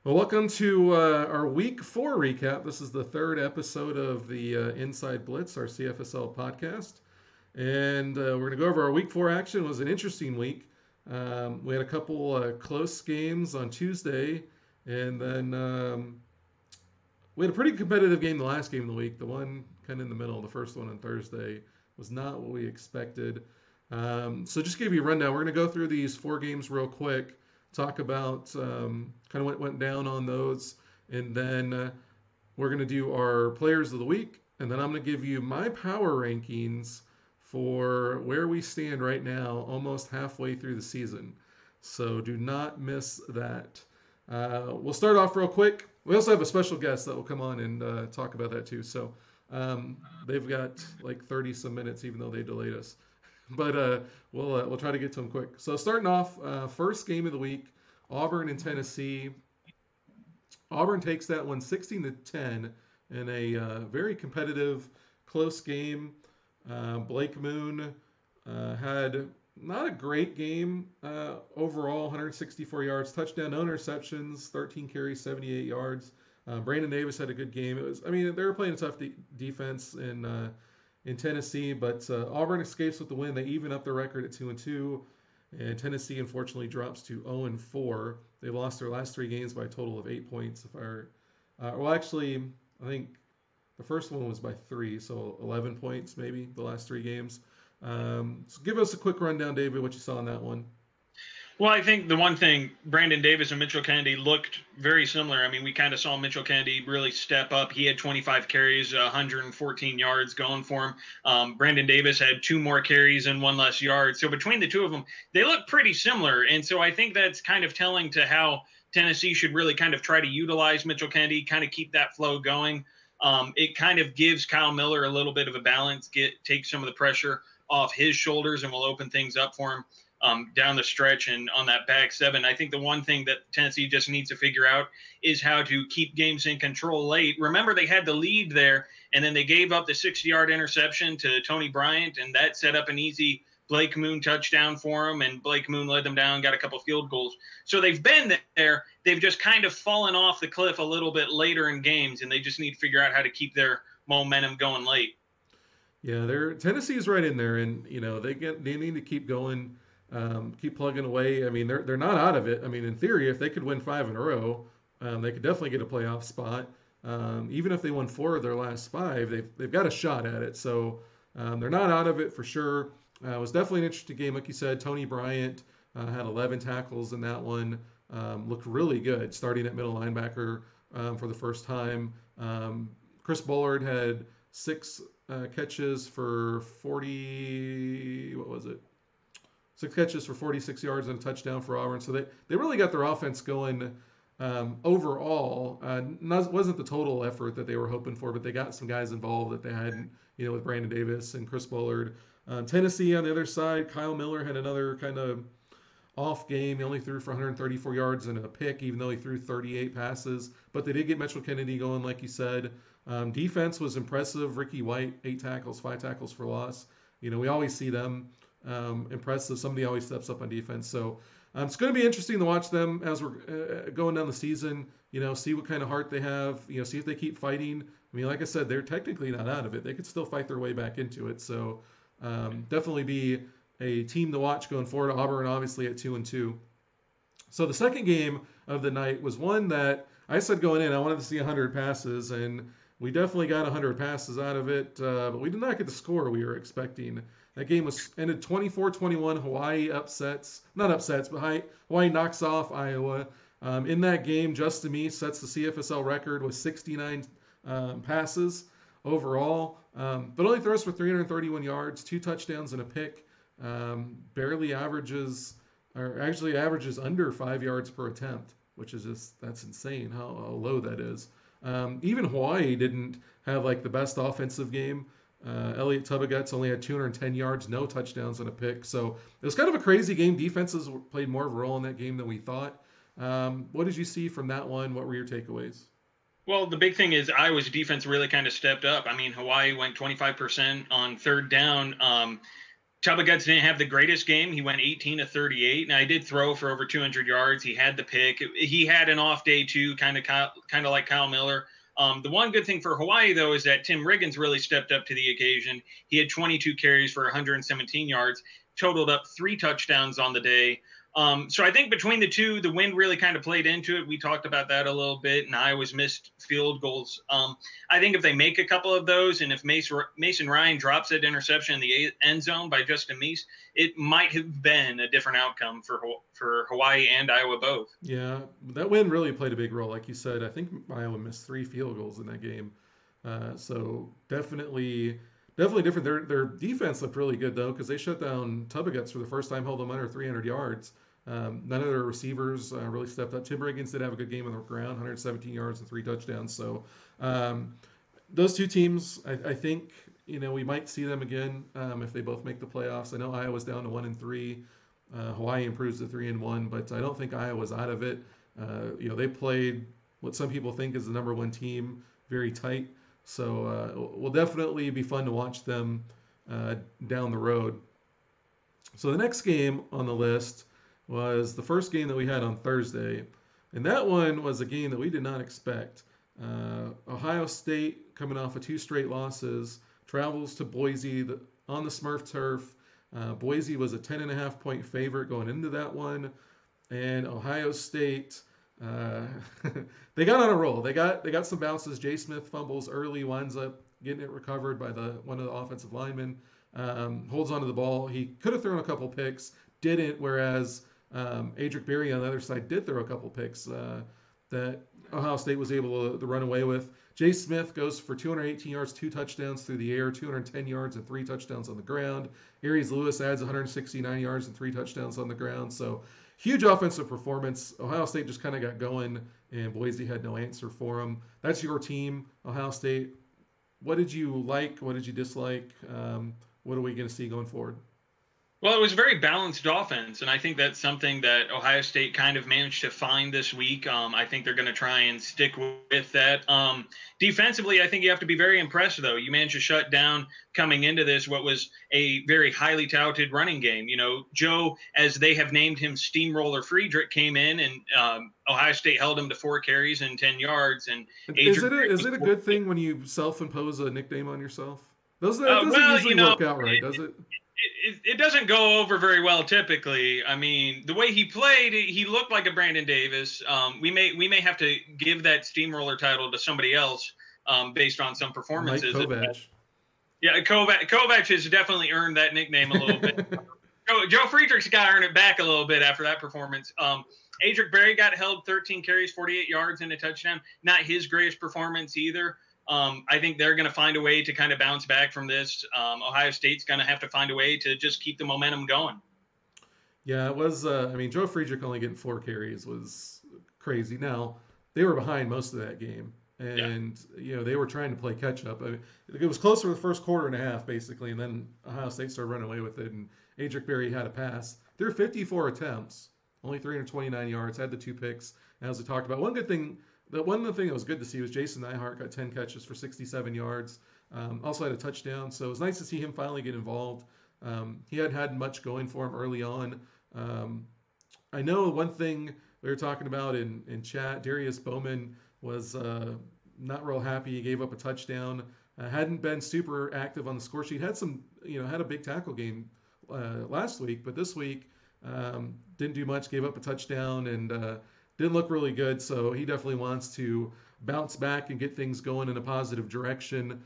Well, welcome to our Week 4 recap. This is the third episode of the Inside Blitz, our CFSL podcast. And we're going to go over our Week 4 action. It was an interesting week. We had a couple close games on Tuesday, and then we had a pretty competitive game the last game of the week. The one kind of in the middle, the first one on Thursday, was not what we expected. So just to give you a rundown, we're going to go through these four games real quick, talk about kind of what went down on those, and then we're going to do our players of the week, and then I'm going to give you my power rankings for where we stand right now, almost halfway through the season. So do not miss that. We'll start off real quick. We also have a special guest that will come on and talk about that too. So they've got like 30 some minutes, even though they delayed us. But we'll try to get to them quick. So starting off, first game of the week, Auburn and Tennessee. Auburn takes that one 16-10 in a very competitive, close game. Blake Moon had not a great game overall, 164 yards, touchdown, no interceptions, 13 carries, 78 yards. Brandon Davis had a good game. They were playing a tough defense in Tennessee, but Auburn escapes with the win. They even up their record at 2-2, and Tennessee unfortunately drops to 0-4. They lost their last three games by a total of 8 points. I think the first one was by 3, so 11 points maybe the last three games. So give us a quick rundown, David, what you saw in that one. Well, I think the one thing, Brandon Davis and Mitchell Kennedy looked very similar. I mean, we kind of saw Mitchell Kennedy really step up. He had 25 carries, 114 yards going for him. Brandon Davis had 2 more carries and 1 less yard. So between the two of them, they look pretty similar. And so I think that's kind of telling to how Tennessee should really kind of try to utilize Mitchell Kennedy, kind of keep that flow going. It kind of gives Kyle Miller a little bit of a balance, take some of the pressure off his shoulders, and will open things up for him down the stretch and on that back seven. I think the one thing that Tennessee just needs to figure out is how to keep games in control late. Remember, they had the lead there, and then they gave up the 60-yard interception to Tony Bryant, and that set up an easy Blake Moon touchdown for him, and Blake Moon led them down, got a couple field goals. So they've been there. They've just kind of fallen off the cliff a little bit later in games, and they just need to figure out how to keep their momentum going late. Yeah, Tennessee's right in there, and they need to keep going. Keep plugging away. I mean, they're not out of it. I mean, in theory, if they could win 5 in a row, they could definitely get a playoff spot. Even if they won 4 of their last 5, they've got a shot at it. So they're not out of it for sure. It was definitely an interesting game, like you said. Tony Bryant had 11 tackles in that one. Looked really good, starting at middle linebacker for the first time. Chris Bullard had 6 catches for 40. What was it? 6 catches for 46 yards and a touchdown for Auburn. So they really got their offense going overall. Wasn't the total effort that they were hoping for, but they got some guys involved that they hadn't, with Brandon Davis and Chris Bullard. Tennessee on the other side, Kyle Miller had another kind of off game. He only threw for 134 yards and a pick, even though he threw 38 passes. But they did get Mitchell Kennedy going, like you said. Defense was impressive. Ricky White, 8 tackles, 5 tackles for loss. We always see them. Impressive. Somebody always steps up on defense. So it's going to be interesting to watch them as we're going down the season. See what kind of heart they have. See if they keep fighting. I mean, like I said, they're technically not out of it. They could still fight their way back into it. So definitely be a team to watch going forward. Auburn obviously at 2-2. So the second game of the night was one that I said going in, I wanted to see 100 passes, and we definitely got 100 passes out of it, but we did not get the score we were expecting. That game ended 24-21. Hawaii not upsets, but Hawaii knocks off Iowa. In that game, Justin Mee sets the CFSL record with 69 passes overall, but only throws for 331 yards, 2 touchdowns and a pick. Averages under 5 yards per attempt, which is that's insane how low that is. Even Hawaii didn't have like the best offensive game. Elliot Tubbagut's only had 210 yards, no touchdowns and a pick. So it was kind of a crazy game. Defenses played more of a role in that game than we thought. What did you see from that one? What were your takeaways? Well, the big thing is Iowa's defense really kind of stepped up. I mean, Hawaii went 25% on third down. Chuba Guts didn't have the greatest game. He went 18 to 38. Now, he did throw for over 200 yards. He had the pick. He had an off day, too, kind of like Kyle Miller. The one good thing for Hawaii, though, is that Tim Riggins really stepped up to the occasion. He had 22 carries for 117 yards, totaled up 3 touchdowns on the day. So I think between the two, the wind really kind of played into it. We talked about that a little bit, and Iowa's missed field goals. I think if they make a couple of those, and if Mason Ryan drops that interception in the end zone by Justin Meese, it might have been a different outcome for Hawaii and Iowa both. Yeah, that win really played a big role. Like you said, I think Iowa missed 3 field goals in that game. So definitely different. Their defense looked really good though because they shut down Tubbagets for the first time, held them under 300 yards. None of their receivers really stepped up. Tim Riggins did have a good game on the ground, 117 yards and 3 touchdowns. So um, those two teams, I think, we might see them again if they both make the playoffs. I know Iowa's down to 1-3. Hawaii improves to 3-1, but I don't think Iowa's out of it. They played what some people think is the number one team, very tight. So will definitely be fun to watch them down the road. So the next game on the list was the first game that we had on Thursday, and that one was a game that we did not expect. Ohio State, coming off of 2 straight losses, travels to Boise on the Smurf turf. Boise was a 10.5 point favorite going into that one, and Ohio State uh, they got on a roll. They got some bounces. Jay Smith fumbles early, winds up getting it recovered by the one of the offensive linemen. Holds onto the ball. He could have thrown a couple picks, didn't. Whereas Adric Berry on the other side did throw a couple picks that Ohio State was able to run away with. Jay Smith goes for 218 yards, 2 touchdowns through the air, 210 yards and 3 touchdowns on the ground. Aries Lewis adds 169 yards and 3 touchdowns on the ground. So huge offensive performance. Ohio State just kind of got going, and Boise had no answer for them. That's your team, Ohio State. What did you like? What did you dislike? What are we going to see going forward? Well, it was a very balanced offense, and I think that's something that Ohio State kind of managed to find this week. I think they're going to try and stick with that. Defensively, I think you have to be very impressed, though. You managed to shut down coming into this what was a very highly touted running game. Joe, as they have named him, Steamroller Friedrich, came in, and Ohio State held him to 4 carries and 10 yards. And Is it a good thing when you self-impose a nickname on yourself? That doesn't well, usually work out right, does it? it doesn't go over very well typically. I mean, the way he played, he looked like a Brandon Davis. We may have to give that steamroller title to somebody else based on some performances. Mike Kovac. Yeah, Kovac has definitely earned that nickname a little bit. Joe Friedrich's got to earn it back a little bit after that performance. Adric Berry got held 13 carries, 48 yards, and a touchdown. Not his greatest performance either. I think they're going to find a way to kind of bounce back from this. Ohio State's going to have to find a way to just keep the momentum going. Yeah, it was. Joe Friedrich only getting 4 carries was crazy. Now they were behind most of that game, and they were trying to play catch up. It was closer the first quarter and a half, basically, and then Ohio State started running away with it. And Adric Berry had a pass. There were 54 attempts, only 329 yards. Had the 2 picks. And as we talked about, one of the thing that was good to see was Jason Nyhart got 10 catches for 67 yards. Also had a touchdown, so it was nice to see him finally get involved. He hadn't had much going for him early on. I know one thing we were talking about in chat, Darius Bowman was not real happy. He gave up a touchdown. Hadn't been super active on the score sheet. Had a big tackle game last week, but this week didn't do much. Gave up a touchdown and didn't look really good. So he definitely wants to bounce back and get things going in a positive direction.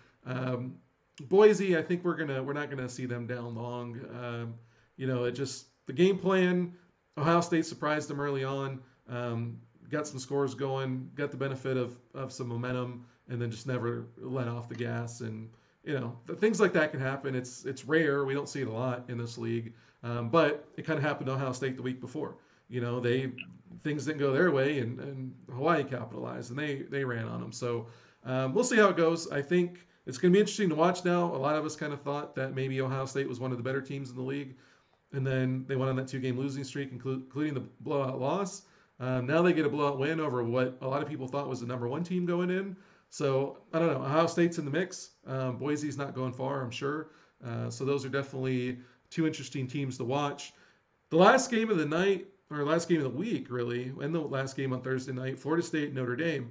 Boise, I think we're not gonna see them down long. The game plan. Ohio State surprised them early on. Got some scores going. Got the benefit of some momentum, and then just never let off the gas. And things like that can happen. It's rare. We don't see it a lot in this league, but it kind of happened to Ohio State the week before. Things didn't go their way, and Hawaii capitalized, and they ran on them. So we'll see how it goes. I think it's going to be interesting to watch now. A lot of us kind of thought that maybe Ohio State was one of the better teams in the league, and then they went on that 2-game losing streak, including the blowout loss. Now they get a blowout win over what a lot of people thought was the number one team going in. So I don't know. Ohio State's in the mix. Boise's not going far, I'm sure. So those are definitely two interesting teams to watch. The last game of the night, or last game of the week, really, and the last game on Thursday night, Florida State Notre Dame.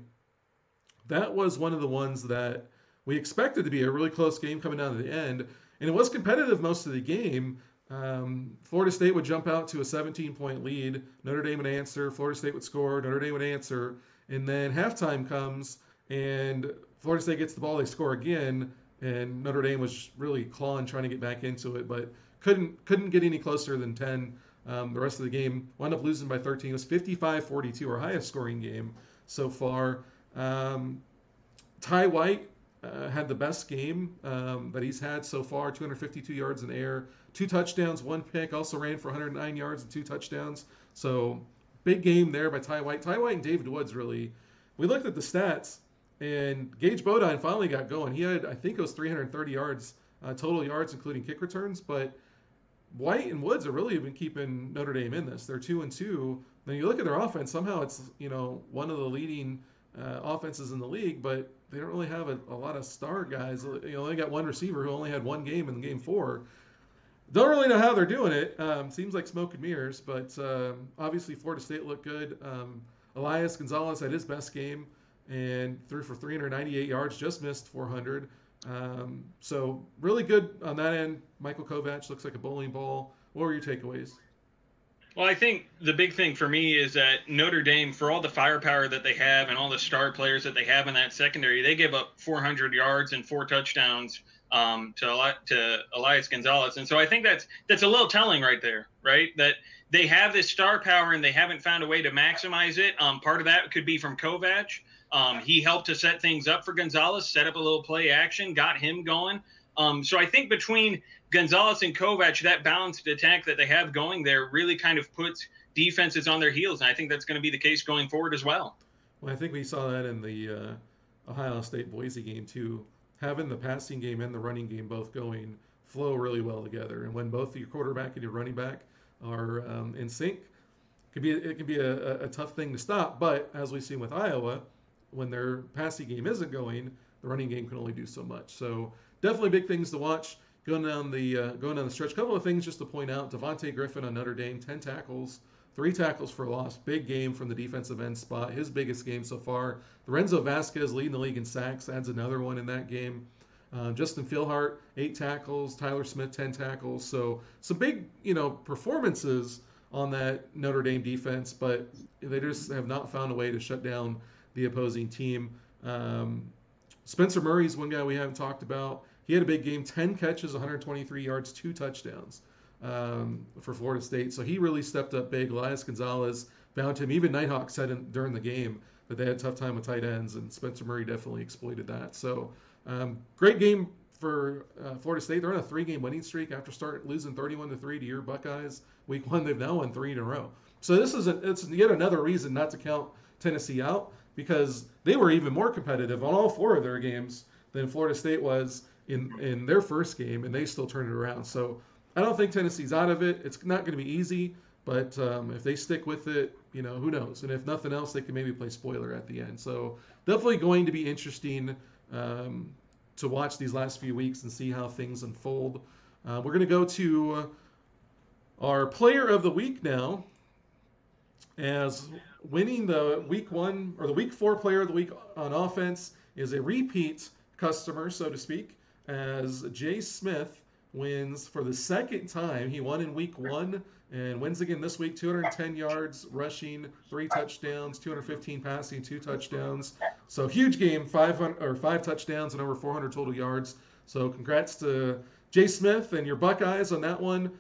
That was one of the ones that we expected to be a really close game coming down to the end, and it was competitive most of the game. Florida State would jump out to a 17-point lead. Notre Dame would answer. Florida State would score. Notre Dame would answer. And then halftime comes, and Florida State gets the ball. They score again, and Notre Dame was really clawing, trying to get back into it, but couldn't get any closer than 10. The rest of the game wound up losing by 13. It was 55-42, our highest scoring game so far. Ty White had the best game that he's had so far, 252 yards in the air, 2 touchdowns, 1 pick, also ran for 109 yards and 2 touchdowns. So big game there by Ty White. Ty White and David Woods really, we looked at the stats, and Gage Bodine finally got going. He had, I think it was 330 yards, total yards, including kick returns, but White and Woods have really been keeping Notre Dame in this. They're 2-2. Then you look at their offense, somehow it's, one of the leading offenses in the league, but they don't really have a lot of star guys. They got one receiver who only had one game in game 4. Don't really know how they're doing it. Seems like smoke and mirrors, but obviously Florida State looked good. Elias Gonzalez had his best game and threw for 398 yards, just missed 400. So really good on that end. Michael Kovac looks like a bowling ball. What were your takeaways? Well, I think the big thing for me is that Notre Dame, for all the firepower that they have and all the star players that they have in that secondary, they give up 400 yards and 4 touchdowns to Elias Gonzalez. And so I think that's a little telling right there, right? That they have this star power and they haven't found a way to maximize it. Part of that could be from Kovac. He helped to set things up for Gonzalez, set up a little play action, got him going. So I think between Gonzalez and Kovac, that balanced attack that they have going there really kind of puts defenses on their heels. And I think that's going to be the case going forward as well. Well, I think we saw that in the Ohio State-Boise game, too. Having the passing game and the running game both going flow really well together. And when both your quarterback and your running back are in sync, it can be a tough thing to stop. But as we've seen with Iowa, when their passing game isn't going, the running game can only do so much. So definitely big things to watch going down the stretch. A couple of things just to point out. Devontae Griffin on Notre Dame, 10 tackles, 3 tackles for a loss. Big game from the defensive end spot. His biggest game so far. Lorenzo Vasquez leading the league in sacks, adds another one in that game. Justin Philhart, 8 tackles. Tyler Smith, 10 tackles. So some big, performances on that Notre Dame defense, but they just have not found a way to shut down the opposing team. Spencer Murray's one guy we haven't talked about. He had a big game, 10 catches, 123 yards, 2 touchdowns for Florida State. So he really stepped up big. Elias Gonzalez found him. Even Nighthawk said during the game that they had a tough time with tight ends, and Spencer Murray definitely exploited that. So great game for Florida State. They're on a 3-game winning streak after losing 31-3 to your Buckeyes. Week 1, they've now won 3 in a row. So it's yet another reason not to count Tennessee out, because they were even more competitive on all 4 of their games than Florida State was in their first game, and they still turned it around. So I don't think Tennessee's out of it. It's not going to be easy, but if they stick with it, who knows? And if nothing else, they can maybe play spoiler at the end. So definitely going to be interesting to watch these last few weeks and see how things unfold. We're going to go to our player of the week now, as winning the week 1 or the week 4 player of the week on offense is a repeat customer, so to speak, as Jay Smith wins for the second time. He won in week 1 and wins again this week. 210 yards rushing, 3 touchdowns, 215 passing, 2 touchdowns. So huge game, 5 touchdowns and over 400 total yards. So congrats to Jay Smith and your Buckeyes on that one.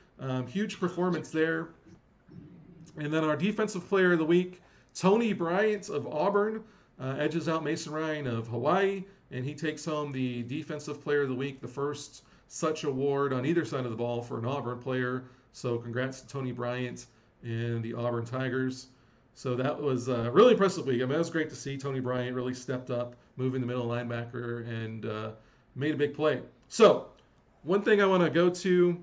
Huge performance there. And then our defensive player of the week, Tony Bryant of Auburn, edges out Mason Ryan of Hawaii, and he takes home the defensive player of the week, the first such award on either side of the ball for an Auburn player. So congrats to Tony Bryant and the Auburn Tigers. So that was a really impressive week. I mean, it was great to see Tony Bryant really stepped up, moving the middle linebacker, and made a big play. So one thing I want to go to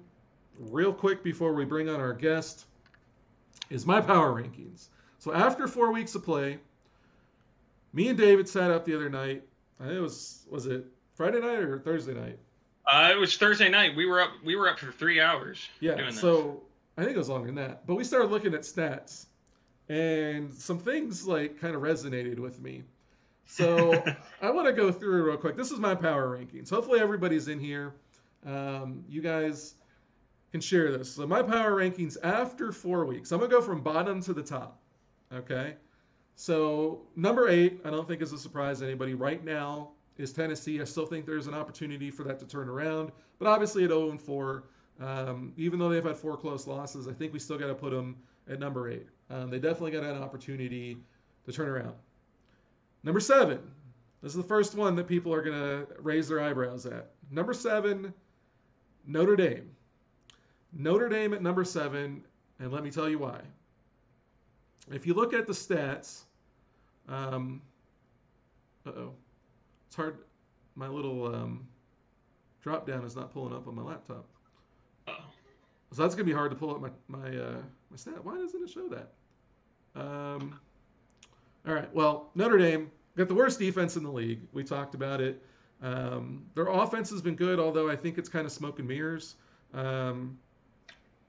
real quick before we bring on our guest is my power rankings. So after 4 weeks of play, me and David sat up the other night. I think it was it Friday night or Thursday night? It was Thursday night. We were up. We were up for 3 hours Yeah, doing this. so I think it was longer than that. But we started looking at stats, and some things like kind of resonated with me. So I want to go through it real quick. This is my power rankings. Hopefully everybody's in here. You guys can share this. So my power rankings after 4 weeks. I'm gonna go from bottom to the top. Okay. So number 8, I don't think is a surprise to anybody right now, is Tennessee. I still think there's an opportunity for that to turn around, but obviously at 0-4, even though they've had 4 close losses, I think we still got to put them at number 8. They definitely got an opportunity to turn around. Number 7. This is the first one that people are going to raise their eyebrows at. Number 7, Notre Dame. Notre Dame at number 7, and let me tell you why. If you look at the stats, it's hard. My little drop down is not pulling up on my laptop. Uh-oh. So that's gonna be hard to pull up my stat. Why doesn't it show that? All right. Well, Notre Dame got the worst defense in the league. We talked about it. Their offense has been good, although I think it's kind of smoke and mirrors.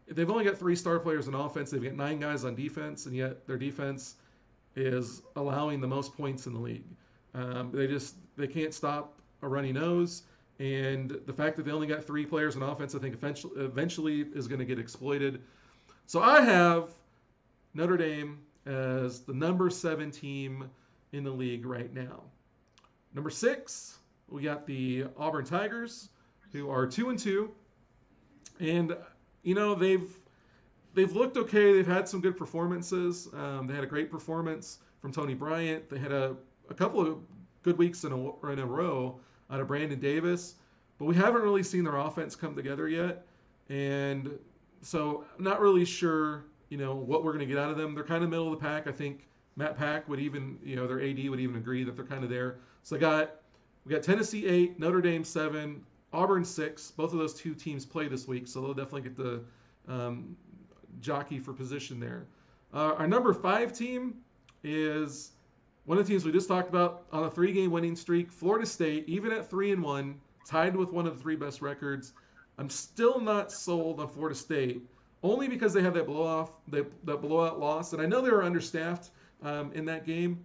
They've only got 3 star players on offense. They've got 9 guys on defense, and yet their defense is allowing the most points in the league. They can't stop a runny nose, and the fact that they only got 3 players on offense, I think eventually is going to get exploited. So I have Notre Dame as the number 7 team in the league right now. Number 6, we got the Auburn Tigers, who are 2-2, and they've looked okay. They've had some good performances. They had a great performance from Tony Bryant. They had a couple of good weeks in a row out of Brandon Davis, but we haven't really seen their offense come together yet. And so I'm not really sure, what we're going to get out of them. They're kind of middle of the pack. I think Matt Pack would even, their AD would even agree that they're kind of there. So we got Tennessee 8, Notre Dame 7, Auburn 6. Both of those 2 teams play this week, so they'll definitely get the jockey for position there. Our number 5 team is one of the teams we just talked about on a 3-game winning streak, Florida State, even at 3-1, tied with one of the 3 best records. I'm still not sold on Florida State, only because they have that blowout loss, and I know they were understaffed in that game,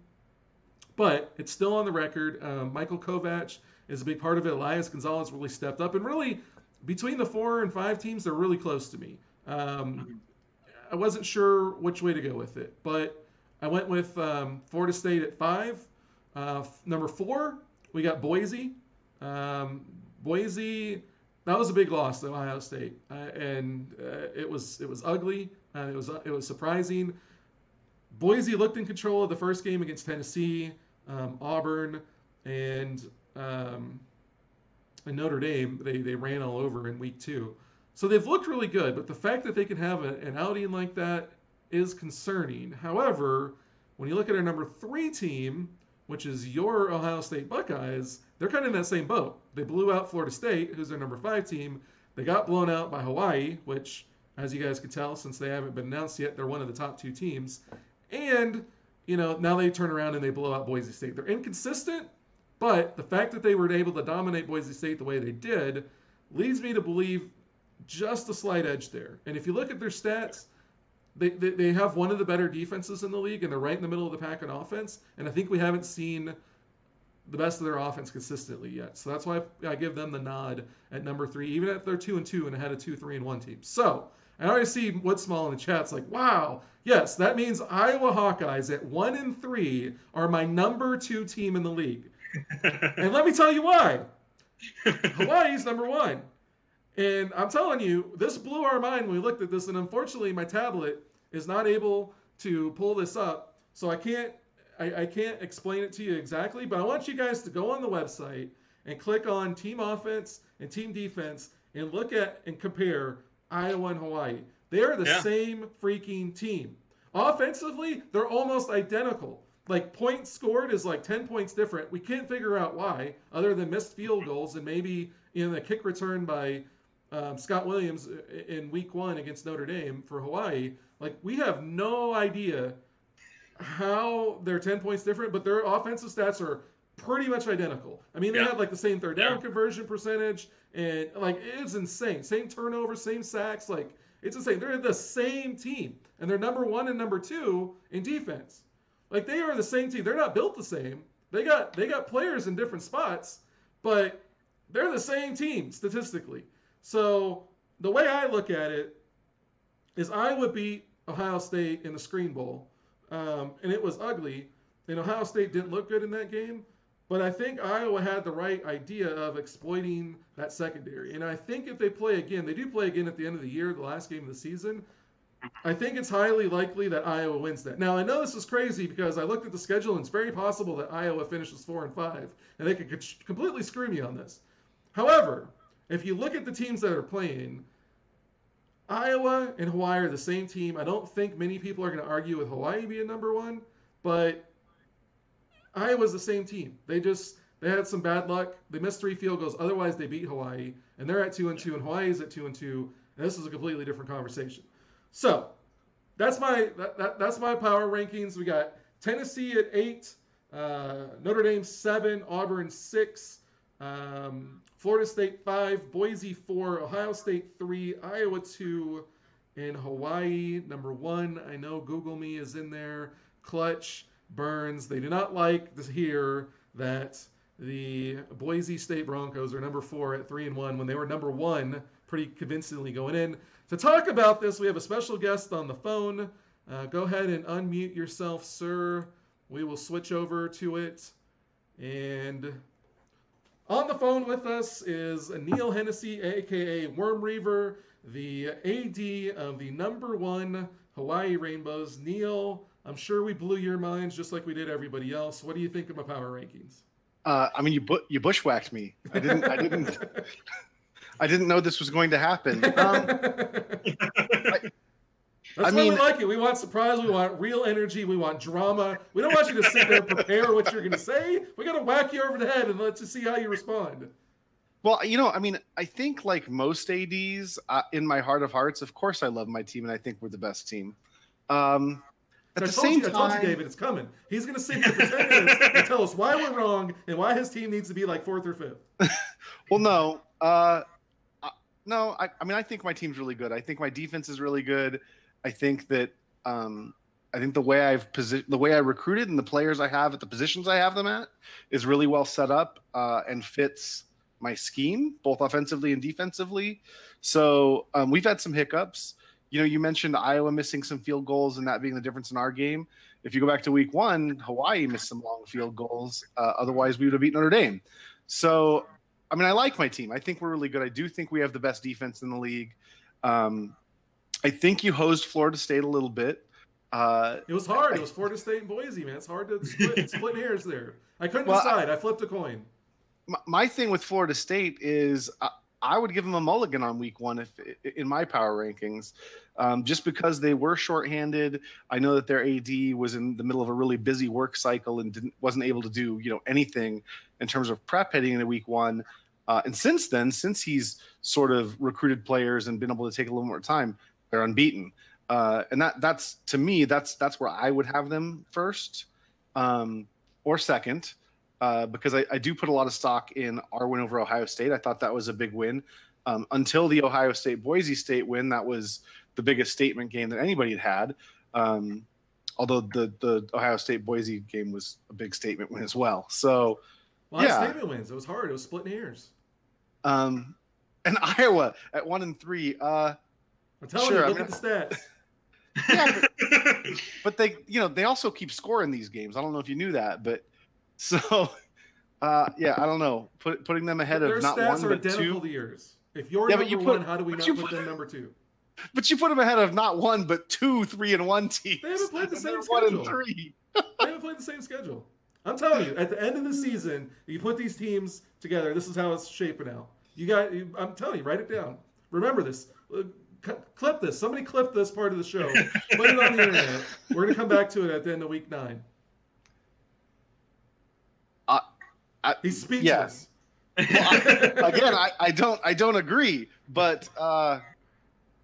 but it's still on the record. Michael Kovac is a big part of it. Elias Gonzalez really stepped up, and really between the 4 and 5 teams, they're really close to me. I wasn't sure which way to go with it, but I went with Florida State at 5. Number 4, we got Boise. Boise, that was a big loss to Ohio State, and it was ugly. It was surprising. Boise looked in control of the first game against Tennessee, Auburn, and Notre Dame. They ran all over in week 2. So they've looked really good, but the fact that they can have an outing like that is concerning. However, when you look at our number 3 team, which is your Ohio State Buckeyes, they're kind of in that same boat. They blew out Florida State, who's their number 5 team. They got blown out by Hawaii, which, as you guys can tell, since they haven't been announced yet, they're one of the top 2 teams. And, now they turn around and they blow out Boise State. They're inconsistent, but the fact that they were able to dominate Boise State the way they did leads me to believe just a slight edge there. And if you look at their stats, they have one of the better defenses in the league, and they're right in the middle of the pack on offense. And I think we haven't seen the best of their offense consistently yet. So that's why I give them the nod at number 3, even if they're 2-2 and ahead of 2 3-1 teams. So I already see what's small in the chat's like, wow, yes, that means Iowa Hawkeyes at 1-3 are my number 2 team in the league. And let me tell you why. Hawaii's number 1. And I'm telling you, this blew our mind when we looked at this, and unfortunately my tablet is not able to pull this up, so I can't explain it to you exactly, but I want you guys to go on the website and click on team offense and team defense and look at and compare Iowa and Hawaii. They are the same freaking team. Offensively, they're almost identical. Like, points scored is like 10 points different. We can't figure out why, other than missed field goals and maybe the kick return by Scott Williams in week 1 against Notre Dame for Hawaii. Like, we have no idea how they're 10 points different, but their offensive stats are pretty much identical. I mean, they had like the same third down conversion percentage, and like it's insane. Same turnover, same sacks. Like it's insane. They're the same team, and they're number 1 and number 2 in defense. Like they are the same team. They're not built the same. They got players in different spots, but they're the same team statistically. So the way I look at it is Iowa beat Ohio State in the Screen Bowl, and it was ugly. And Ohio State didn't look good in that game, but I think Iowa had the right idea of exploiting that secondary. And I think if they play again, they do play again at the end of the year, the last game of the season. I think it's highly likely that Iowa wins that. Now, I know this is crazy because I looked at the schedule, and it's very possible that Iowa finishes 4-5, and they could completely screw me on this. However, if you look at the teams that are playing, Iowa and Hawaii are the same team. I don't think many people are going to argue with Hawaii being number 1, but Iowa's the same team. They had some bad luck. They missed 3 field goals. Otherwise, they beat Hawaii, and they're at 2-2, and Hawaii's at 2-2. And this is a completely different conversation. So that's my power rankings. We got Tennessee at 8, Notre Dame 7, Auburn 6, Florida State 5, Boise 4, Ohio State 3, Iowa 2, and Hawaii number 1. I know Google Me is in there. Clutch, Burns. They do not like to hear that the Boise State Broncos are number 4 at 3-1 when they were number 1 pretty convincingly going in. To talk about this, we have a special guest on the phone. Go ahead and unmute yourself, sir. We will switch over to it. And on the phone with us is Neal Hennesy, a.k.a. Worm Reaver, the AD of the number 1 Hawaii Rainbows. Neal, I'm sure we blew your minds just like we did everybody else. What do you think of my power rankings? I mean, you bushwhacked me. I didn't know this was going to happen. That's why we like it. We want surprise. We want real energy. We want drama. We don't want you to sit there and prepare what you're going to say. We got to whack you over the head and let you see how you respond. Well, I mean, I think like most ADs, in my heart of hearts, of course I love my team, and I think we're the best team. At the same time, I told you, David, it's coming. He's going to sit here for 10 minutes and tell us why we're wrong and why his team needs to be like 4th or 5th. Well, no. No, I mean, I think my team's really good. I think my defense is really good. I think that I think the way I recruited and the players I have at the positions I have them at is really well set up and fits my scheme, both offensively and defensively. So we've had some hiccups. You mentioned Iowa missing some field goals and that being the difference in our game. If you go back to week 1, Hawaii missed some long field goals. Otherwise, we would have beat Notre Dame. So, I mean, I like my team. I think we're really good. I do think we have the best defense in the league. I think you hosed Florida State a little bit. It was hard. It was Florida State and Boise, man. It's hard to split hairs there. I couldn't decide. I flipped a coin. My thing with Florida State is I would give them a mulligan on week 1 if in my power rankings, just because they were shorthanded. I know that their AD was in the middle of a really busy work cycle and wasn't able to do anything in terms of prep heading into week 1. And since then, since he's sort of recruited players and been able to take a little more time, they're unbeaten. And that's to me, that's where I would have them first or second. Because I do put a lot of stock in our win over Ohio State. I thought that was a big win. Until the Ohio State-Boise State win, that was the biggest statement game that anybody had. Although the Ohio State-Boise game was a big statement win as well. So, a lot of statement wins. It was hard. It was splitting hairs. And Iowa at 1-3. I'm telling you, look at the stats. Yeah, but they also keep scoring these games. I don't know if you knew that, but. So, I don't know. Putting them ahead of not 1 but 2. Their stats are identical to yours. If you're number 1, how do we not put them number 2? But you put them ahead of not 1 but 2 3-1 teams. They haven't played the same schedule. 1-3. They haven't played the same schedule. I'm telling you, at the end of the season, you put these teams together. This is how it's shaping out. I'm telling you, write it down. Remember this. Clip this. Somebody clip this part of the show. Put it on the internet. We're going to come back to it at the end of week 9. He's speechless. Yeah. Well, again, I don't agree, but all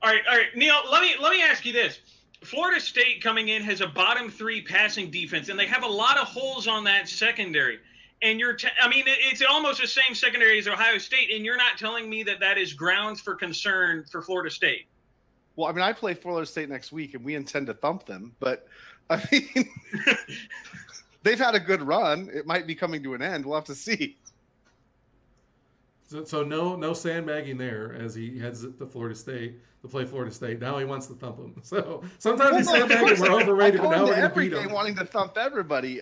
right, Neal. Let me ask you this: Florida State coming in has a bottom 3 passing defense, and they have a lot of holes on that secondary. And I mean, it's almost the same secondary as Ohio State, and you're not telling me that is grounds for concern for Florida State. Well, I mean, I play Florida State next week, and we intend to thump them. But, I mean, they've had a good run. It might be coming to an end. We'll have to see. So no sandbagging there as he heads to Florida State to play Florida State. Now he wants to thump them. So sometimes these sandbagging were overrated, but now we're going to beat them. Wanting to thump everybody.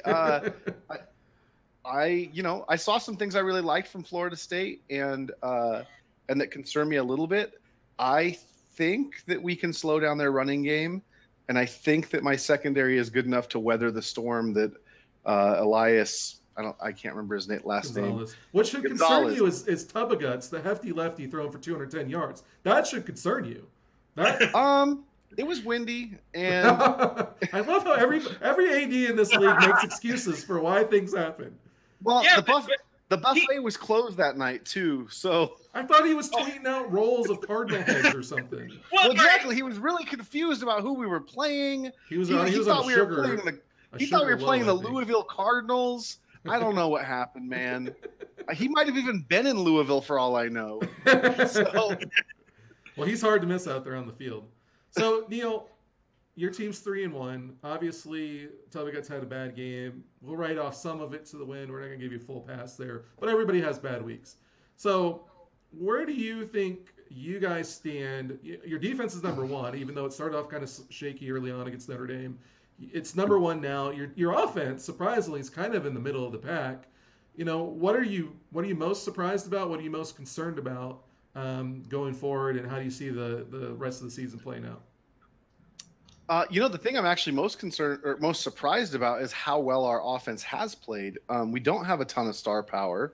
I saw some things I really liked from Florida State, and that concern me a little bit. I think that we can slow down their running game, and I think that my secondary is good enough to weather the storm that Elias. I can't remember his last name. What should concern you is Tubaguts, the hefty lefty throwing for 210 yards. That should concern you. It was windy, and I love how every AD in this league makes excuses for why things happen. Well, yeah, the buffet was closed that night too, so I thought he was tweeting out rolls of cardinal heads or something. Well, exactly. He was really confused about who we were playing. He thought we were playing the Louisville Cardinals. I don't know what happened, man. He might have even been in Louisville for all I know. Well, he's hard to miss out there on the field. So, Neal, your team's 3-1. Obviously, Tubaguts had a bad game. We'll write off some of it to the win. We're not going to give you a full pass there. But everybody has bad weeks. So, where do you think you guys stand? Your defense is number one, even though it started off kind of shaky early on against Notre Dame. It's number one now. Your offense, surprisingly, is kind of in the middle of the pack. What are you most surprised about? What are you most concerned about going forward, and how do you see the rest of the season playing out? The thing I'm actually most concerned or most surprised about is how well our offense has played. We don't have a ton of star power.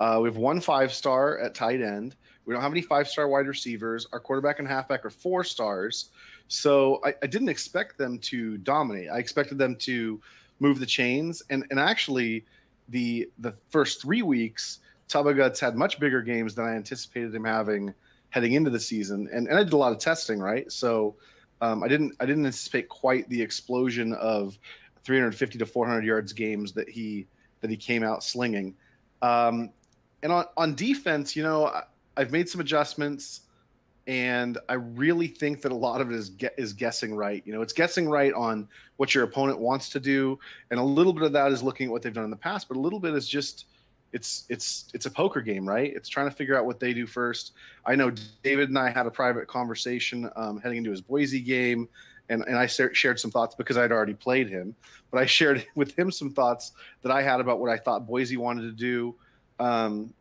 We have 1 5-star at tight end. We don't have any 5-star wide receivers. Our quarterback and halfback are 4 stars. So I didn't expect them to dominate. I expected them to move the chains. And actually, the first 3 weeks, Tubaguts had much bigger games than I anticipated him having heading into the season. And I did a lot of testing, right? So I didn't anticipate quite the explosion of 350 to 400 yards games that he came out slinging. And on defense, I've made some adjustments. And I really think that a lot of it is guessing right. It's guessing right on what your opponent wants to do, and a little bit of that is looking at what they've done in the past. But a little bit is just it's a poker game, right? It's trying to figure out what they do first. I know David and I had a private conversation heading into his Boise game, and I shared some thoughts because I'd already played him. But I shared with him some thoughts that I had about what I thought Boise wanted to do. And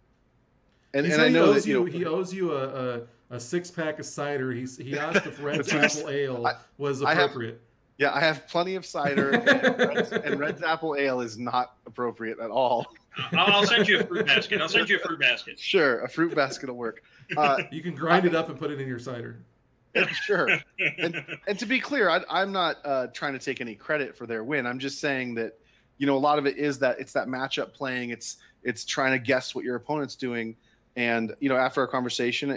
I know that he owes you a 6-pack of cider. He asked if Red's Apple Ale was appropriate. I have plenty of cider, and Red's Apple Ale is not appropriate at all. I'll send you a fruit basket. Sure, a fruit basket will work. You can grind it up and put it in your cider. Sure. And to be clear, I'm not trying to take any credit for their win. I'm just saying that, a lot of it is that it's that matchup playing. It's trying to guess what your opponent's doing. And, after our conversation,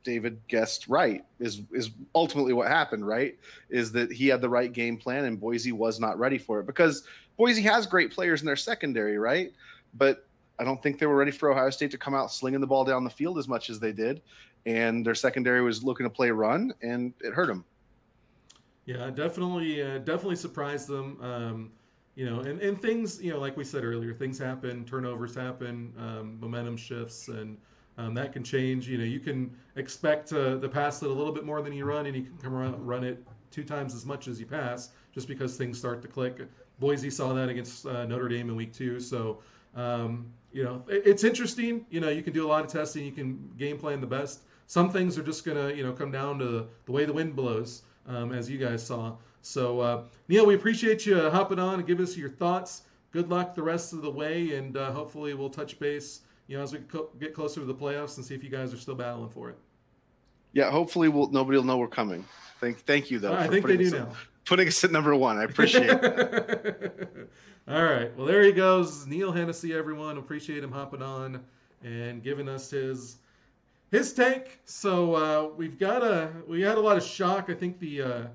David guessed right is ultimately what happened, right? Is that he had the right game plan and Boise was not ready for it, because Boise has great players in their secondary, right? But I don't think they were ready for Ohio State to come out slinging the ball down the field as much as they did. And their secondary was looking to play run, and it hurt them. Yeah, definitely surprised them. And things, like we said earlier, things happen, turnovers happen, momentum shifts, and that can change. You can expect to pass it a little bit more than you run, and you can come around run it 2 times as much as you pass, just because things start to click. Boise saw that against Notre Dame in week 2. So, it's interesting. You can do a lot of testing. You can game plan the best. Some things are just going to, come down to the way the wind blows, as you guys saw. So, Neal, we appreciate you hopping on and giving us your thoughts. Good luck the rest of the way, and hopefully we'll touch base as we get closer to the playoffs and see if you guys are still battling for it. Yeah, hopefully nobody will know we're coming. Thank you, though. I think they do now. Putting us at number 1. I appreciate it. All right. Well, there he goes. Neal Hennesy, everyone. Appreciate him hopping on and giving us his take. So we had a lot of shock. I think the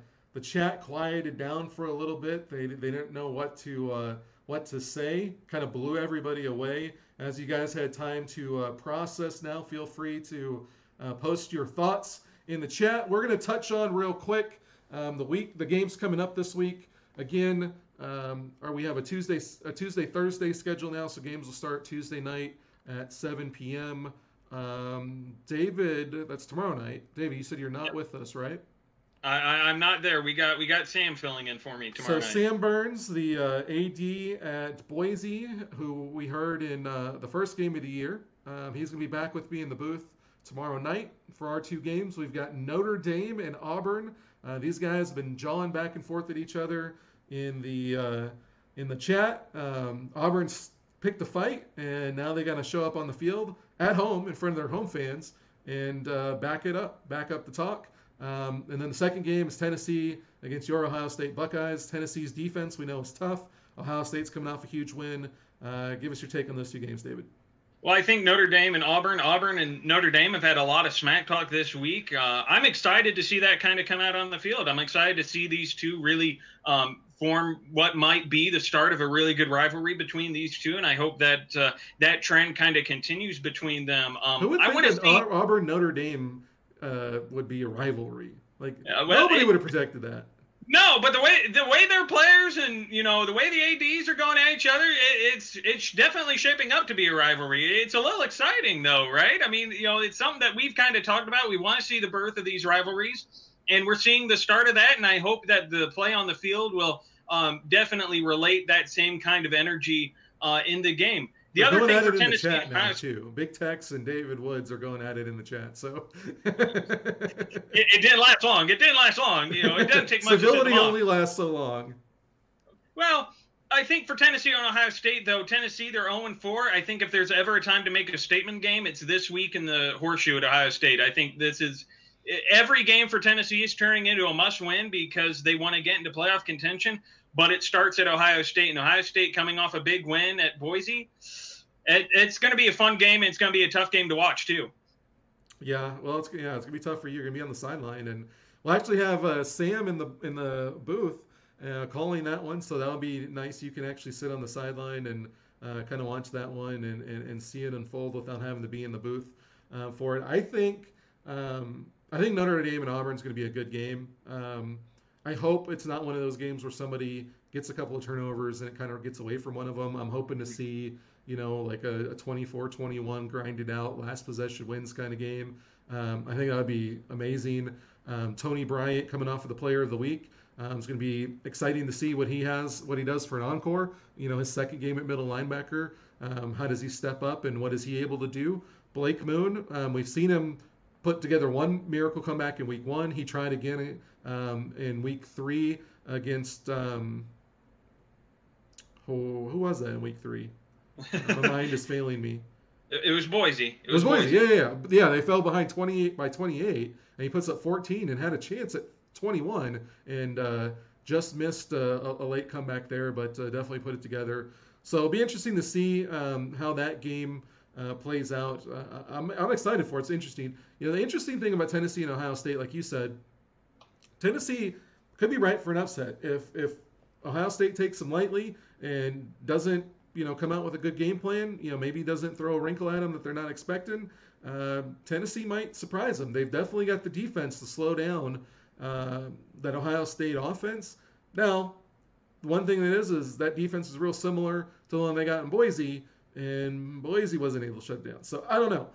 chat quieted down for a little bit. They didn't know what to what to say. Kind of blew everybody away. As you guys had time to process now, feel free to post your thoughts in the chat. We're going to touch on real quick the games coming up this week. Again, we have a Tuesday Thursday schedule now, so games will start Tuesday night at 7 p.m. David, that's tomorrow night. David, you said you're not with us, right? I'm not there. We got Sam filling in for me tomorrow night. So Sam Burns, the AD at Boise, who we heard in the first game of the year, he's going to be back with me in the booth tomorrow night for our two games. We've got Notre Dame and Auburn. These guys have been jawing back and forth at each other in the chat. Auburn's picked a fight, and now they got to show up on the field at home in front of their home fans and back up the talk. And then the second game is Tennessee against your Ohio State Buckeyes. Tennessee's defense we know is tough. Ohio State's coming off a huge win. Give us your take on those two games, David. Well, I think Notre Dame and Auburn and Notre Dame have had a lot of smack talk this week. I'm excited to see that kind of come out on the field. I'm excited to see these two really form what might be the start of a really good rivalry between these two, and I hope that that trend kind of continues between them. Who would think that Auburn Notre Dame would be a rivalry? Like nobody would have predicted that. No, but the way their players and the way the ADs are going at each other, it's definitely shaping up to be a rivalry. It's a little exciting though, right? I mean, it's something that we've kind of talked about. We want to see the birth of these rivalries, and we're seeing the start of that. And I hope that the play on the field will definitely relate that same kind of energy in the game. The They're other thing for Tennessee now too. Big Tex and David Woods are going at it in the chat. So it didn't last long. It didn't last long. It doesn't take much. Civility only lasts so long. Well, I think for Tennessee and Ohio State, though, Tennessee, they're 0-4. I think if there's ever a time to make a statement game, it's this week in the Horseshoe at Ohio State. I think this is every game for Tennessee is turning into a must-win because they want to get into playoff contention. But it starts at Ohio State, and Ohio State coming off a big win at Boise. It's going to be a fun game, and it's going to be a tough game to watch too. Yeah, well, it's going to be tough for you. You're going to be on the sideline, and we'll actually have Sam in the booth calling that one, so that'll be nice. You can actually sit on the sideline and kind of watch that one and see it unfold without having to be in the booth for it. I think Notre Dame and Auburn is going to be a good game. I hope it's not one of those games where somebody gets a couple of turnovers and it kind of gets away from one of them. I'm hoping to see, like a 24-21 grinded out, last possession wins kind of game. I think that would be amazing. Tony Bryant coming off of the Player of the Week. It's going to be exciting to see what he does for an encore. His second game at middle linebacker. How does he step up and what is he able to do? Blake Moon, we've seen him put together one miracle comeback in week 1. He tried again in week 3 against who was that in week 3? My mind is failing me. It was Boise. It was Boise. Yeah. They fell behind 28 and he puts up 14 and had a chance at 21 and just missed a late comeback there, but definitely put it together. So it'll be interesting to see how that game plays out. I'm excited for it. It's interesting. The interesting thing about Tennessee and Ohio State, like you said, Tennessee could be right for an upset if Ohio State takes them lightly and doesn't come out with a good game plan. Maybe doesn't throw a wrinkle at them that they're not expecting. Tennessee might surprise them. They've definitely got the defense to slow down that Ohio State offense. Now, one thing that is that defense is real similar to the one they got in Boise, and Boise wasn't able to shut down. So I don't know.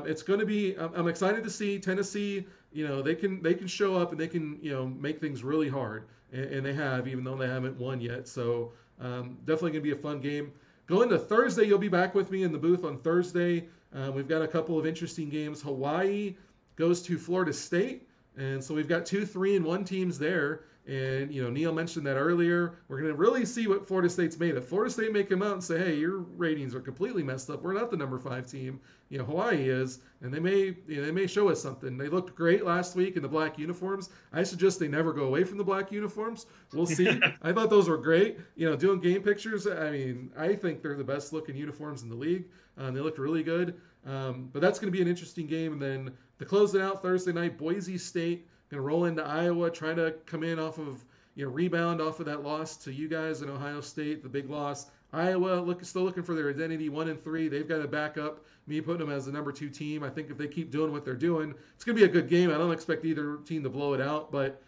It's going to be. I'm excited to see Tennessee. They can show up and they can make things really hard, and they have, even though they haven't won yet. So definitely going to be a fun game. Going to Thursday, you'll be back with me in the booth on Thursday. We've got a couple of interesting games. Hawaii goes to Florida State, and so we've got 2, 3, and 1 teams there. And, Neal mentioned that earlier. We're going to really see what Florida State's made of. Florida State may come out and say, hey, your ratings are completely messed up. We're not the number 5 team. Hawaii is, and they may show us something. They looked great last week in the black uniforms. I suggest they never go away from the black uniforms. We'll see. I thought those were great. Doing game pictures, I think they're the best looking uniforms in the league. They looked really good. But that's going to be an interesting game. And then to close it out Thursday night, Boise State going to roll into Iowa, trying to come in off of, rebound off of that loss to you guys in Ohio State, the big loss. Iowa still looking for their identity, 1-3. They've got to back up me putting them as the number 2 team. I think if they keep doing what they're doing, it's going to be a good game. I don't expect either team to blow it out, but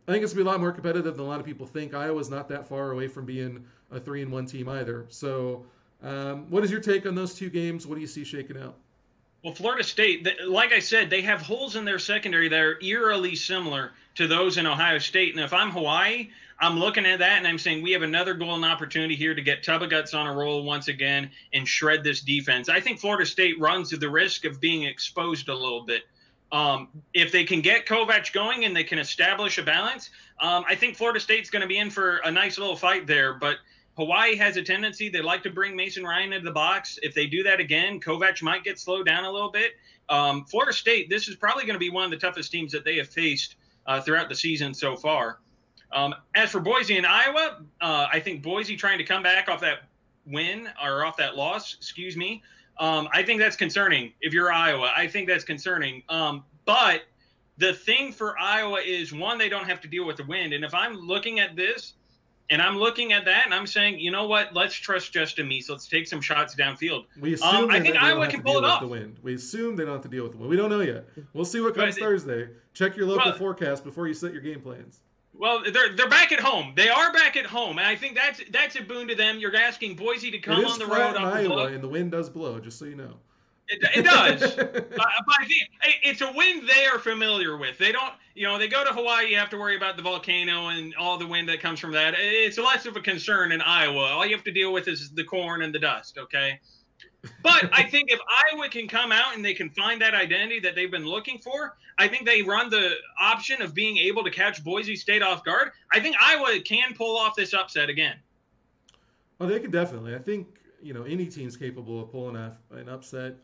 I think it's going to be a lot more competitive than a lot of people think. Iowa's not that far away from being a 3-1 team either. So, what is your take on those 2 games? What do you see shaking out? Well, Florida State, like I said, they have holes in their secondary that are eerily similar to those in Ohio State. And if I'm Hawaii, I'm looking at that and I'm saying we have another golden opportunity here to get Tubaguts on a roll once again and shred this defense. I think Florida State runs the risk of being exposed a little bit. If they can get Kovac going and they can establish a balance, I think Florida State's going to be in for a nice little fight there. But Hawaii has a tendency, they like to bring Mason Ryan into the box. If they do that again, Kovac might get slowed down a little bit. Florida State, this is probably going to be one of the toughest teams that they have faced throughout the season so far. As for Boise and Iowa, I think Boise trying to come back off that win or off that loss, I think that's concerning. If you're Iowa, I think that's concerning. But the thing for Iowa is, one, they don't have to deal with the wind. And if I'm looking at this, and I'm looking at that, and I'm saying, you know what? Let's trust Justin Meese. Let's take some shots downfield. We assume I think Iowa can pull it off. The wind. We assume they don't have to deal with the wind. We don't know yet. We'll see what comes Thursday. Check your local forecast before you set your game plans. Well, they're back at home. They are back at home, and I think that's a boon to them. You're asking Boise to come on the road on Iowa, and the wind does blow. Just so you know. It does, but I think it's a wind they are familiar with. They don't, they go to Hawaii, you have to worry about the volcano and all the wind that comes from that. It's less of a concern in Iowa. All you have to deal with is the corn and the dust, okay? But I think if Iowa can come out and they can find that identity that they've been looking for, I think they run the option of being able to catch Boise State off guard. I think Iowa can pull off this upset again. Oh, they can definitely. I think any team's capable of pulling off an upset.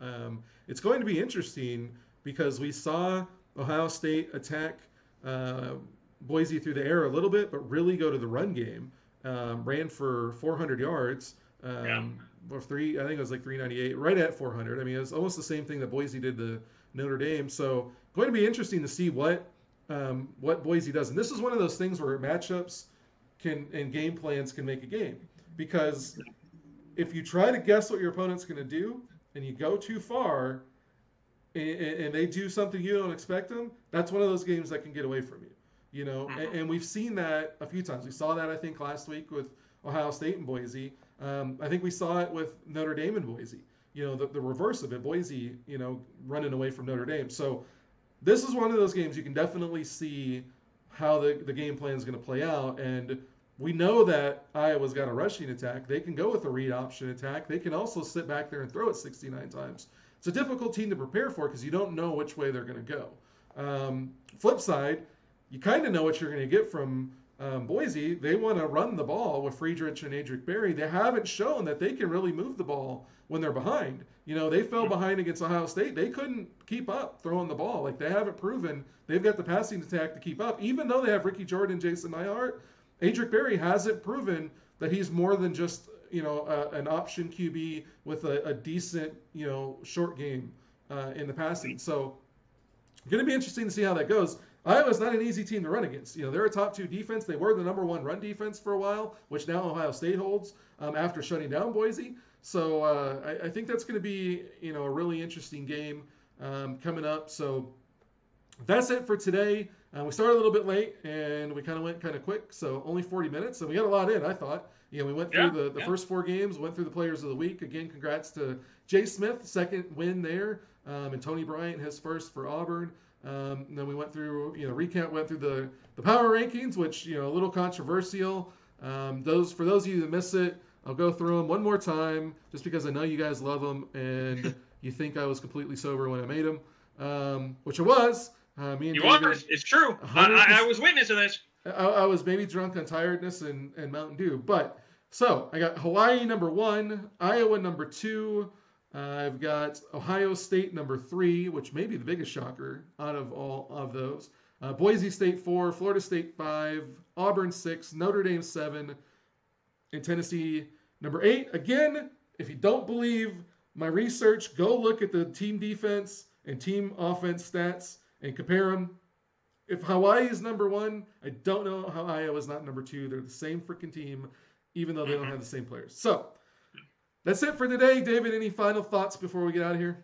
It's going to be interesting because we saw Ohio State attack Boise through the air a little bit, but really go to the run game. Ran for 400 yards, or I think it was like 398, right at 400. I mean, it was almost the same thing that Boise did to Notre Dame. So going to be interesting to see what Boise does. And this is one of those things where matchups and game plans can make a game, because if you try to guess what your opponent's going to do and you go too far and they do something you don't expect them, that's one of those games that can get away from you. And we've seen that a few times. We saw that, I think, last week with Ohio State and Boise. I think we saw it with Notre Dame and Boise. The reverse of it, Boise, running away from Notre Dame. So this is one of those games you can definitely see how the game plan is going to play out. And we know that Iowa's got a rushing attack. They can go with a read option attack. They can also sit back there and throw it 69 times. It's a difficult team to prepare for because you don't know which way they're going to go. Flip side, you kind of know what you're going to get from Boise. They want to run the ball with Friedrich and Adric Berry. They haven't shown that they can really move the ball when they're behind. They fell behind against Ohio State. They couldn't keep up throwing the ball. Like, they haven't proven they've got the passing attack to keep up. Even though they have Ricky Jordan and Jason Nyhart, Adric Berry hasn't proven that he's more than just, an option QB with a decent, short game in the passing. So going to be interesting to see how that goes. Iowa's not an easy team to run against. They're a top 2 defense. They were the number 1 run defense for a while, which now Ohio State holds after shutting down Boise. So I think that's going to be, a really interesting game coming up. So that's it for today. We started a little bit late, and we kind of went kind of quick, so only 40 minutes. And we got a lot in, I thought. We went through the first 4 games, went through the players of the week. Again, congrats to Jay Smith, second win there, and Tony Bryant, his first for Auburn. And then we went through, went through the power rankings, which, a little controversial. For those of you that miss it, I'll go through them one more time, just because I know you guys love them, and you think I was completely sober when I made them, which I was. Me and you David, are. It's true. I was witness of this. I was maybe drunk on tiredness and Mountain Dew. But so I got Hawaii number 1, Iowa number 2. I've got Ohio State number 3, which may be the biggest shocker out of all of those. Boise State 4, Florida State 5, Auburn 6, Notre Dame 7, and Tennessee number 8. Again, if you don't believe my research, go look at the team defense and team offense stats and compare them. if Hawaii is number one, I don't know how Iowa's not number two. They're the same freaking team, even though they don't have the same players. So that's it for today. David, any final thoughts before we get out of here?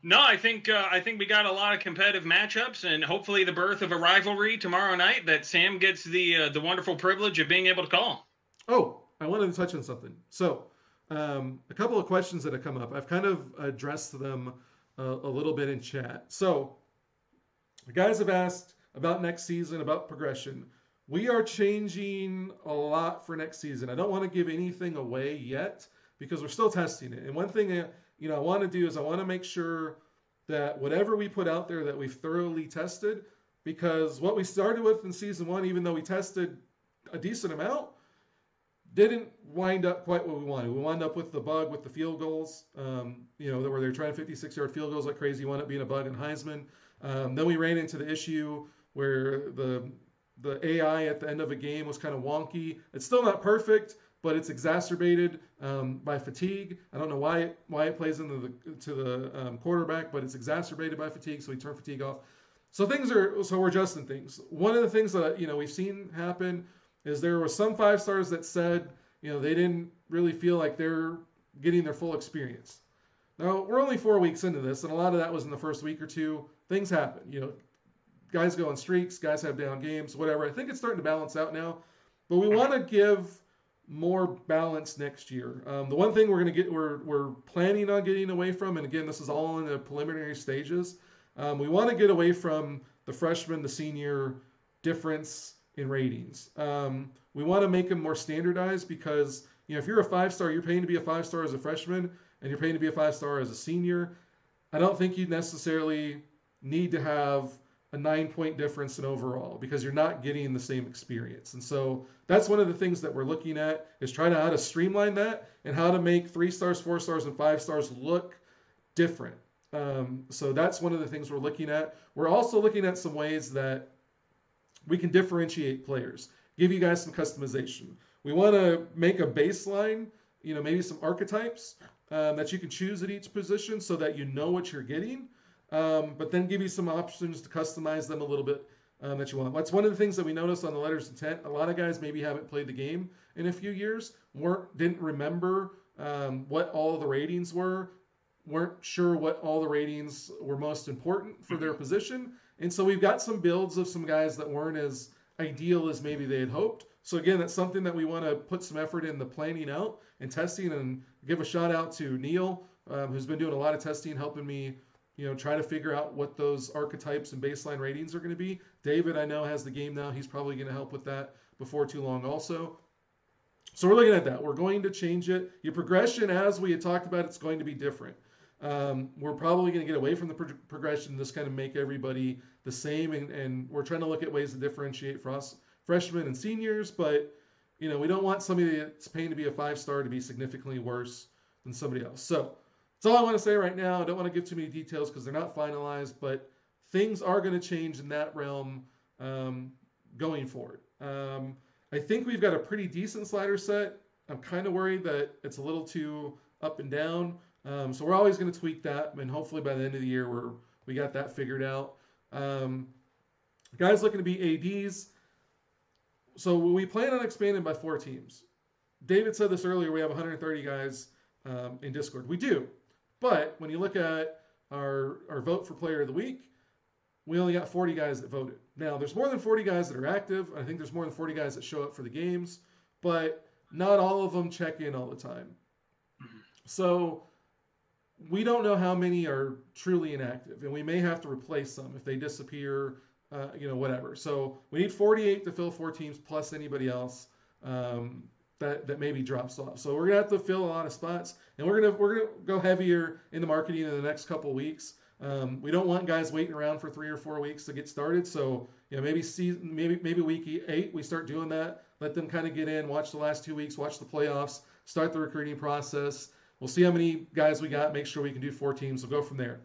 No, I think we got a lot of competitive matchups, and hopefully the birth of a rivalry tomorrow night that Sam gets the wonderful privilege of being able to call. Oh, I wanted to touch on something. So, a couple of questions that have come up. I've kind of addressed them a little bit in chat. So, the guys have asked about next season, about progression. We are changing a lot for next season. I don't want to give anything away yet because we're still testing it. And one thing I want to do is I want to make sure that whatever we put out there that we've thoroughly tested, because what we started with in season one, even though we tested a decent amount, didn't wind up quite what we wanted. We wound up with the bug with the field goals, where they're trying 56-yard field goals like crazy. Wound up being a bug in Heisman. Then we ran into the issue where the AI at the end of a game was kind of wonky. It's still not perfect, but it's exacerbated by fatigue. I don't know why it plays into the quarterback, but it's exacerbated by fatigue, so we turn fatigue off. So we're adjusting things. One of the things that we've seen happen is there were some 5-stars that said they didn't really feel like they're getting their full experience. Now we're only 4 weeks into this, and a lot of that was in the first week or two. Things happen. Guys go on streaks, guys have down games, whatever. I think it's starting to balance out now, but we want to give more balance next year. The one thing we're planning on getting away from, and again, this is all in the preliminary stages. We want to get away from the freshman to senior difference in ratings. We want to make them more standardized because if you're a 5-star, you're paying to be a 5-star as a freshman, and you're paying to be a 5-star as a senior. I don't think you necessarily need to have a 9-point difference in overall because you're not getting the same experience. And so that's one of the things that we're looking at is trying to how to streamline that and how to make 3-stars, 4-stars, and 5-stars look different. So that's one of the things we're looking at. We're also looking at some ways that we can differentiate players, give you guys some customization. We want to make a baseline, maybe some archetypes that you can choose at each position so that you know what you're getting. But then give you some options to customize them a little bit that you want. That's one of the things that we noticed on the letters of intent. A lot of guys maybe haven't played the game in a few years, didn't remember what all the ratings weren't sure what all the ratings were most important for their position. And so we've got some builds of some guys that weren't as ideal as maybe they had hoped. So again, that's something that we want to put some effort in the planning out and testing, and give a shout out to Neal, who's been doing a lot of testing, helping me try to figure out what those archetypes and baseline ratings are going to be. David, I know, has the game now. He's probably going to help with that before too long also. So we're looking at that. We're going to change it. Your progression, as we had talked about, it's going to be different. We're probably going to get away from the progression, just kind of make everybody the same. And we're trying to look at ways to differentiate for us freshmen and seniors. But, we don't want somebody that's paying to be a 5-star to be significantly worse than somebody else. So that's all I want to say right now. I don't want to give too many details because they're not finalized, but things are going to change in that realm going forward. I think we've got a pretty decent slider set. I'm kind of worried that it's a little too up and down. So we're always going to tweak that, and hopefully by the end of the year we got that figured out. Guys looking to be ADs. So we plan on expanding by 4 teams. David said this earlier, we have 130 guys in Discord. We do. But when you look at our vote for player of the week, we only got 40 guys that voted. Now, there's more than 40 guys that are active. I think there's more than 40 guys that show up for the games, but not all of them check in all the time. So we don't know how many are truly inactive, and we may have to replace some if they disappear, whatever. So we need 48 to fill 4 teams plus anybody else that maybe drops off. So we're gonna have to fill a lot of spots, and we're gonna go heavier in the marketing in the next couple of weeks. We don't want guys waiting around for 3 or 4 weeks to get started. So maybe week 8 we start doing that. Let them kind of get in, watch the last 2 weeks, watch the playoffs, start the recruiting process. We'll see how many guys we got, make sure we can do 4 teams. We'll go from there.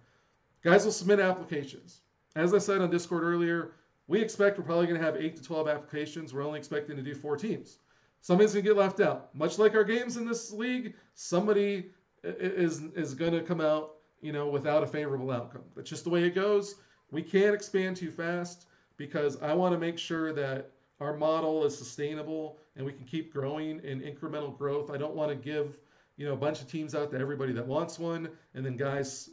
Guys will submit applications. As I said on Discord earlier, we expect we're probably going to have 8 to 12 applications. We're only expecting to do 4 teams. Somebody's going to get left out. Much like our games in this league, somebody is going to come out, without a favorable outcome. That's just the way it goes. We can't expand too fast, because I want to make sure that our model is sustainable and we can keep growing in incremental growth. I don't want to give, a bunch of teams out to everybody that wants one, and then guys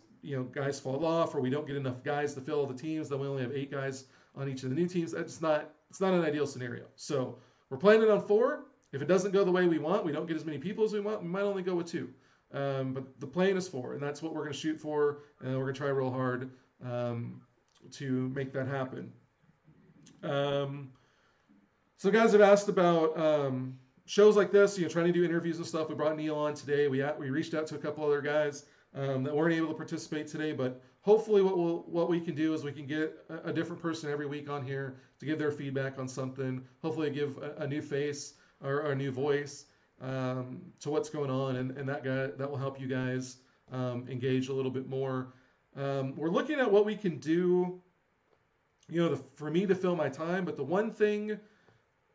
fall off, or we don't get enough guys to fill all the teams. Then we only have 8 guys on each of the new teams. It's not an ideal scenario. So we're planning on 4. If it doesn't go the way we want, we don't get as many people as we want, we might only go with 2. But the plan is 4, and that's what we're going to shoot for, and we're going to try real hard to make that happen. So guys have asked about shows like this, trying to do interviews and stuff. We brought Neal on today. We reached out to a couple other guys that weren't able to participate today, but hopefully what we can do is we can get a different person every week on here to give their feedback on something. Hopefully give a new face or a new voice to what's going on, and that will help you guys engage a little bit more. We're looking at what we can do, for me to fill my time, but the one thing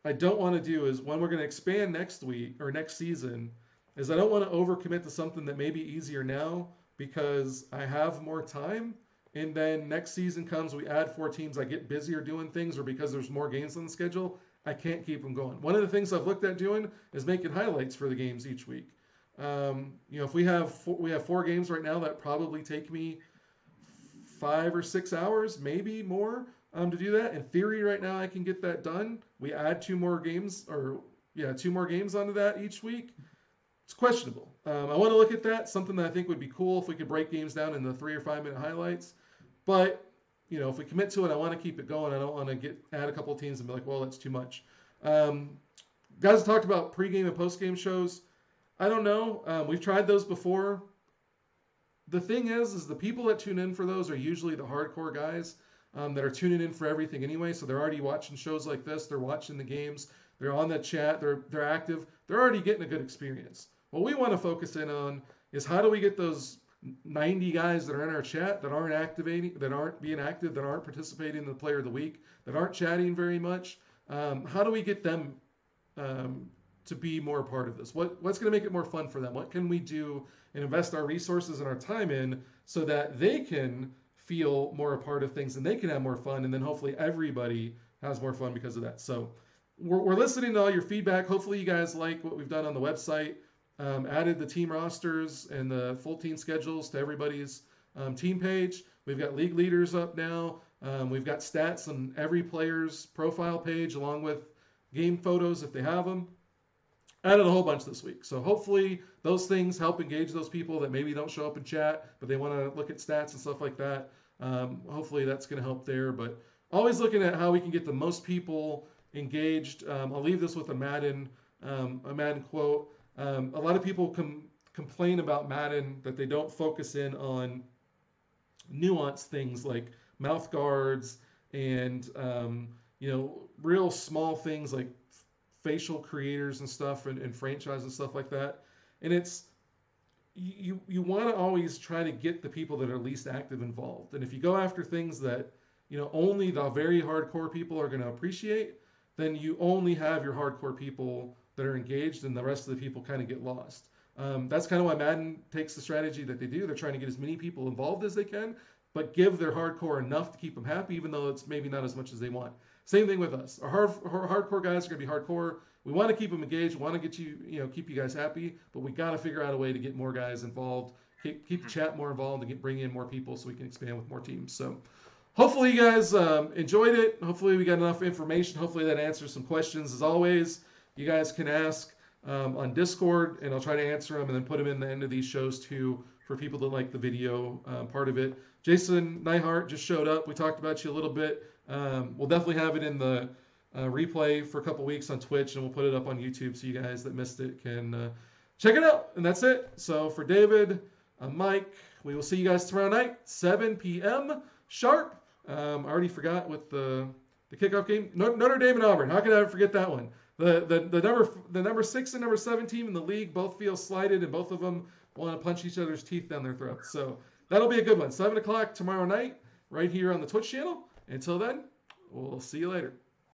I don't want to do is when we're going to expand next week or next season is I don't want to overcommit to something that may be easier now because I have more time, and then next season comes, we add 4 teams, I get busier doing things, or because there's more games on the schedule, I can't keep them going. One of the things I've looked at doing is making highlights for the games each week. If we have 4 games right now that probably take me 5 or 6 hours, maybe more, to do that. In theory, right now I can get that done. We add 2 more games onto that each week. It's questionable. I want to look at that. Something that I think would be cool if we could break games down into 3 or 5 minute highlights. But if we commit to it, I want to keep it going. I don't want to add a couple of teams and be like, well, that's too much. Guys have talked about pregame and postgame shows. I don't know. We've tried those before. The thing is the people that tune in for those are usually the hardcore guys that are tuning in for everything anyway. So they're already watching shows like this. They're watching the games. They're on the chat. They're active. They're already getting a good experience. What we want to focus in on is how do we get those 90 guys that are in our chat that aren't activating, that aren't being active, that aren't participating in the Player of the Week, that aren't chatting very much. How do we get them to be more a part of this? What's going to make it more fun for them? What can we do and invest our resources and our time in so that they can feel more a part of things and they can have more fun, and then hopefully everybody has more fun because of that. So we're listening to all your feedback. Hopefully you guys like what we've done on the website. Added the team rosters and the full team schedules to everybody's team page. We've got league leaders up now. We've got stats on every player's profile page along with game photos if they have them. Added a whole bunch this week. So hopefully those things help engage those people that maybe don't show up in chat, but they want to look at stats and stuff like that. Hopefully that's going to help there. But always looking at how we can get the most people engaged. I'll leave this with a Madden quote. A lot of people complain about Madden that they don't focus in on nuanced things like mouth guards and real small things like facial creators and stuff and franchise and stuff like that. And it's you want to always try to get the people that are least active involved. And if you go after things that only the very hardcore people are going to appreciate, then you only have your hardcore people that are engaged, and the rest of the people kind of get lost. That's kind of why Madden takes the strategy that they do. They're trying to get as many people involved as they can, but give their hardcore enough to keep them happy, even though it's maybe not as much as they want. Same thing with us. Our hardcore guys are going to be hardcore. We want to keep them engaged. We want to get keep you guys happy, but we got to figure out a way to get more guys involved, keep the chat more involved, and bring in more people so we can expand with more teams. So hopefully you guys enjoyed it. Hopefully we got enough information. Hopefully that answers some questions. As always, you guys can ask on Discord, and I'll try to answer them and then put them in the end of these shows too for people that like the video part of it. Jason Neihart just showed up. We talked about you a little bit. We'll definitely have it in the replay for a couple weeks on Twitch, and we'll put it up on YouTube so you guys that missed it can check it out. And that's it. So for David, I'm Mike. We will see you guys tomorrow night, 7 p.m. sharp. I already forgot with the kickoff game. Notre Dame and Auburn. How could I forget that one? The number 6 and number 7 team in the league both feel slighted, and both of them want to punch each other's teeth down their throats. So that'll be a good one. 7 o'clock tomorrow night, right here on the Twitch channel. Until then, we'll see you later.